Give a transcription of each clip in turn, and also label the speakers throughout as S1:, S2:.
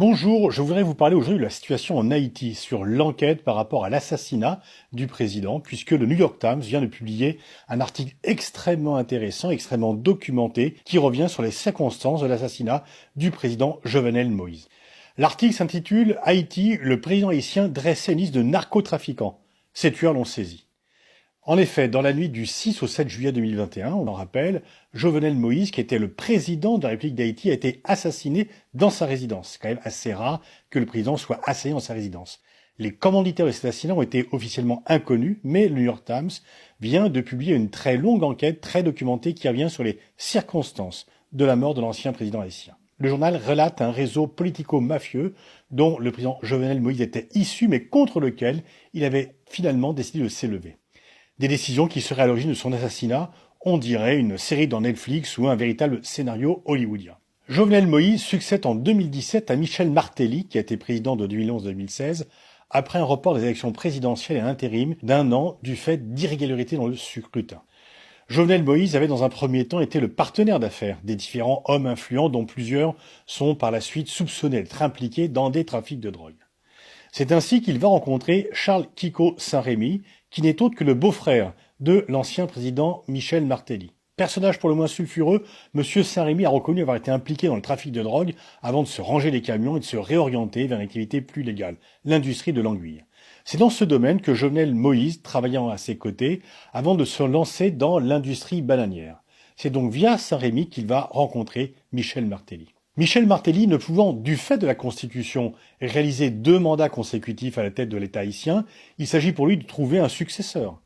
S1: Bonjour, je voudrais vous parler aujourd'hui de la situation en Haïti, sur l'enquête par rapport à l'assassinat du président, puisque le New York Times vient de publier un article extrêmement intéressant, extrêmement documenté, qui revient sur les circonstances de l'assassinat du président Jovenel Moïse. L'article s'intitule « Haïti, le président haïtien dressait une liste de narcotrafiquants. Ces tueurs l'ont saisi ». En effet, dans la nuit du 6 au 7 juillet 2021, on en rappelle, Jovenel Moïse, qui était le président de la République d'Haïti, a été assassiné dans sa résidence. C'est quand même assez rare que le président soit assassiné dans sa résidence. Les commanditaires de cet assassinat ont été officiellement inconnus, mais le New York Times vient de publier une très longue enquête, très documentée, qui revient sur les circonstances de la mort de l'ancien président haïtien. Le journal relate un réseau politico-mafieux dont le président Jovenel Moïse était issu, mais contre lequel il avait finalement décidé de s'élever. Des décisions qui seraient à l'origine de son assassinat, on dirait une série dans Netflix ou un véritable scénario hollywoodien. Jovenel Moïse succède en 2017 à Michel Martelly, qui a été président de 2011-2016, après un report des élections présidentielles et un intérim d'un an du fait d'irrégularités dans le scrutin. Jovenel Moïse avait dans un premier temps été le partenaire d'affaires des différents hommes influents dont plusieurs sont par la suite soupçonnés d'être impliqués dans des trafics de drogue. C'est ainsi qu'il va rencontrer Charles Kiko Saint-Rémy, qui n'est autre que le beau-frère de l'ancien président Michel Martelly. Personnage pour le moins sulfureux, M. Saint-Rémy a reconnu avoir été impliqué dans le trafic de drogue avant de se ranger les camions et de se réorienter vers une activité plus légale, l'industrie de l'anguille. C'est dans ce domaine que Jovenel Moïse travaillant à ses côtés avant de se lancer dans l'industrie bananière. C'est donc via Saint-Rémy qu'il va rencontrer Michel Martelly. Michel Martelly, ne pouvant, du fait de la Constitution, réaliser 2 mandats consécutifs à la tête de l'État haïtien, il s'agit pour lui de trouver un successeur.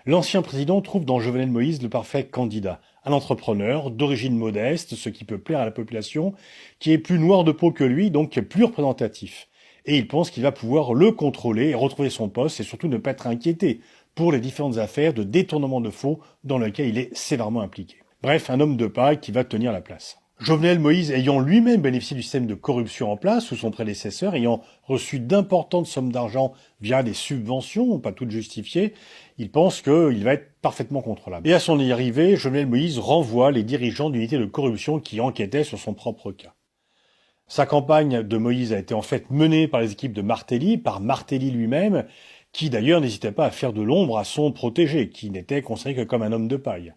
S1: L'ancien président trouve dans Jovenel Moïse le parfait candidat, un entrepreneur d'origine modeste, ce qui peut plaire à la population, qui est plus noir de peau que lui, donc qui est plus représentatif. Et il pense qu'il va pouvoir le contrôler et retrouver son poste et surtout ne pas être inquiété pour les différentes affaires de détournement de fonds dans lesquelles il est sévèrement impliqué. Bref, un homme de paille qui va tenir la place. Jovenel Moïse ayant lui-même bénéficié du système de corruption en place sous son prédécesseur, ayant reçu d'importantes sommes d'argent via des subventions, pas toutes justifiées, il pense qu'il va être parfaitement contrôlable. Et à son arrivée, Jovenel Moïse renvoie les dirigeants d'unités de corruption qui enquêtaient sur son propre cas. Sa campagne de Moïse a été en fait menée par les équipes de Martelly, par Martelly lui-même, qui d'ailleurs n'hésitait pas à faire de l'ombre à son protégé, qui n'était considéré que comme un homme de paille.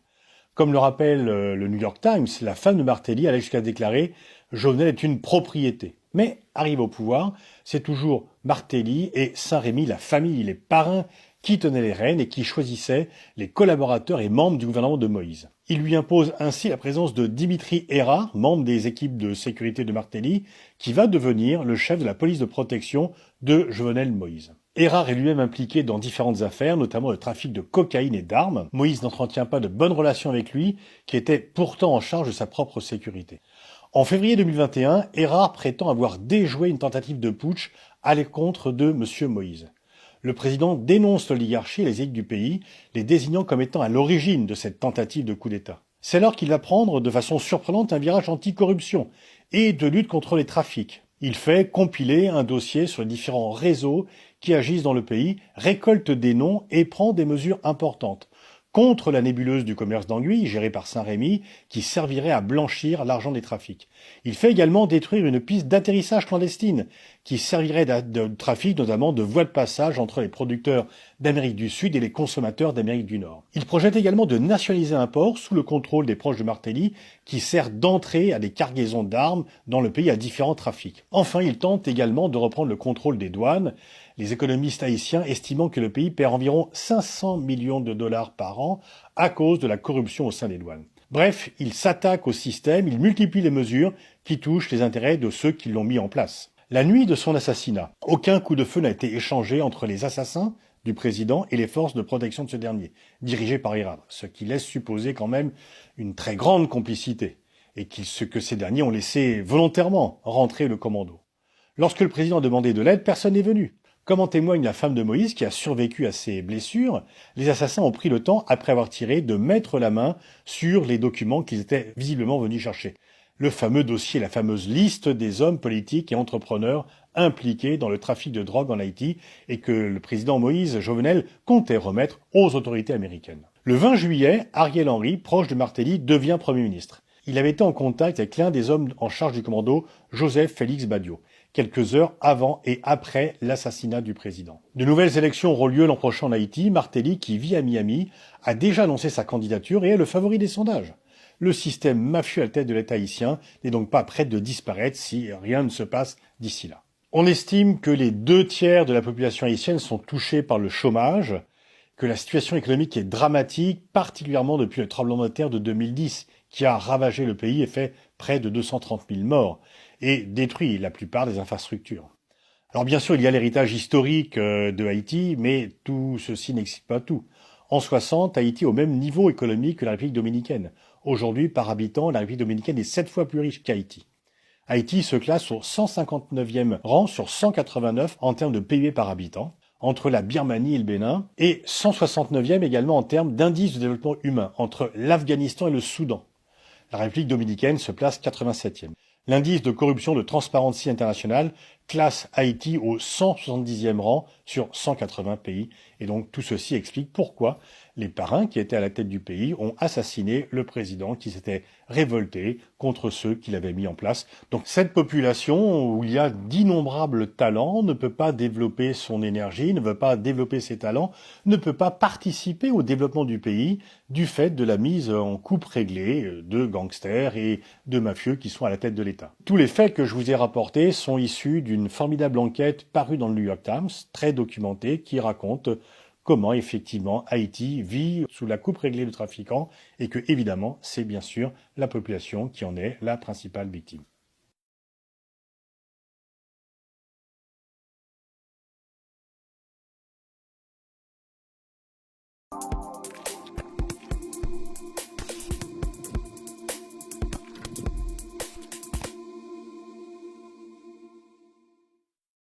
S1: Comme le rappelle le New York Times, la femme de Martelly allait jusqu'à déclarer « Jovenel est une propriété ». Mais, arrivé au pouvoir, c'est toujours Martelly et Saint-Rémy, la famille, les parrains, qui tenaient les rênes et qui choisissaient les collaborateurs et membres du gouvernement de Moïse. Il lui impose ainsi la présence de Dimitri Hérard, membre des équipes de sécurité de Martelly, qui va devenir le chef de la police de protection de Jovenel Moïse. Hérard est lui-même impliqué dans différentes affaires, notamment le trafic de cocaïne et d'armes. Moïse n'entretient pas de bonnes relations avec lui, qui était pourtant en charge de sa propre sécurité. En février 2021, Hérard prétend avoir déjoué une tentative de putsch à l'encontre de M. Moïse. Le président dénonce l'oligarchie et les élites du pays, les désignant comme étant à l'origine de cette tentative de coup d'État. C'est alors qu'il va prendre de façon surprenante un virage anti-corruption et de lutte contre les trafics. Il fait compiler un dossier sur les différents réseaux qui agissent dans le pays, récolte des noms et prend des mesures importantes contre la nébuleuse du commerce d'anguilles, gérée par Saint-Rémy, qui servirait à blanchir l'argent des trafics. Il fait également détruire une piste d'atterrissage clandestine, qui servirait de trafic, notamment de voies de passage entre les producteurs d'Amérique du Sud et les consommateurs d'Amérique du Nord. Il projette également de nationaliser un port sous le contrôle des proches de Martelly, qui sert d'entrée à des cargaisons d'armes dans le pays à différents trafics. Enfin, il tente également de reprendre le contrôle des douanes, les économistes haïtiens estimant que le pays perd environ 500 millions de dollars par an à cause de la corruption au sein des douanes. Bref, il s'attaque au système, il multiplie les mesures qui touchent les intérêts de ceux qui l'ont mis en place. La nuit de son assassinat, aucun coup de feu n'a été échangé entre les assassins du président et les forces de protection de ce dernier, dirigées par Hérard, ce qui laisse supposer quand même une très grande complicité, et que ces derniers ont laissé volontairement rentrer le commando. Lorsque le président a demandé de l'aide, personne n'est venu. Comme en témoigne la femme de Moïse qui a survécu à ses blessures, les assassins ont pris le temps, après avoir tiré, de mettre la main sur les documents qu'ils étaient visiblement venus chercher. Le fameux dossier, la fameuse liste des hommes politiques et entrepreneurs impliqués dans le trafic de drogue en Haïti et que le président Moïse Jovenel comptait remettre aux autorités américaines. Le 20 juillet, Ariel Henry, proche de Martelly, devient Premier ministre. Il avait été en contact avec l'un des hommes en charge du commando, Joseph Félix Badiot, quelques heures avant et après l'assassinat du président. De nouvelles élections auront lieu l'an prochain en Haïti. Martelly, qui vit à Miami, a déjà annoncé sa candidature et est le favori des sondages. Le système mafieux à la tête de l'État haïtien n'est donc pas prêt de disparaître si rien ne se passe d'ici là. On estime que les 2/3 de la population haïtienne sont touchés par le chômage, que la situation économique est dramatique, particulièrement depuis le tremblement de terre de 2010, qui a ravagé le pays et fait près de 230 000 morts, et détruit la plupart des infrastructures. Alors bien sûr, il y a l'héritage historique de Haïti, mais tout ceci n'explique pas tout. En 60, Haïti est au même niveau économique que la République dominicaine. Aujourd'hui, par habitant, la République dominicaine est 7 fois plus riche qu'Haïti. Haïti se classe au 159e rang sur 189 en termes de PIB par habitant, entre la Birmanie et le Bénin, et 169e également en termes d'indice de développement humain, entre l'Afghanistan et le Soudan. La République dominicaine se place 87e. L'indice de corruption de Transparency International classe Haïti au 170e rang sur 180 pays. Et donc tout ceci explique pourquoi les parrains qui étaient à la tête du pays ont assassiné le président qui s'était révolté contre ceux qui l'avaient mis en place. Donc cette population où il y a d'innombrables talents ne peut pas développer son énergie, ne veut pas développer ses talents, ne peut pas participer au développement du pays du fait de la mise en coupe réglée de gangsters et de mafieux qui sont à la tête de l'État. Tous les faits que je vous ai rapportés sont issus d'une formidable enquête parue dans le New York Times, très documentée, qui raconte comment effectivement Haïti vit sous la coupe réglée de trafiquants et que évidemment c'est bien sûr la population qui en est la principale victime.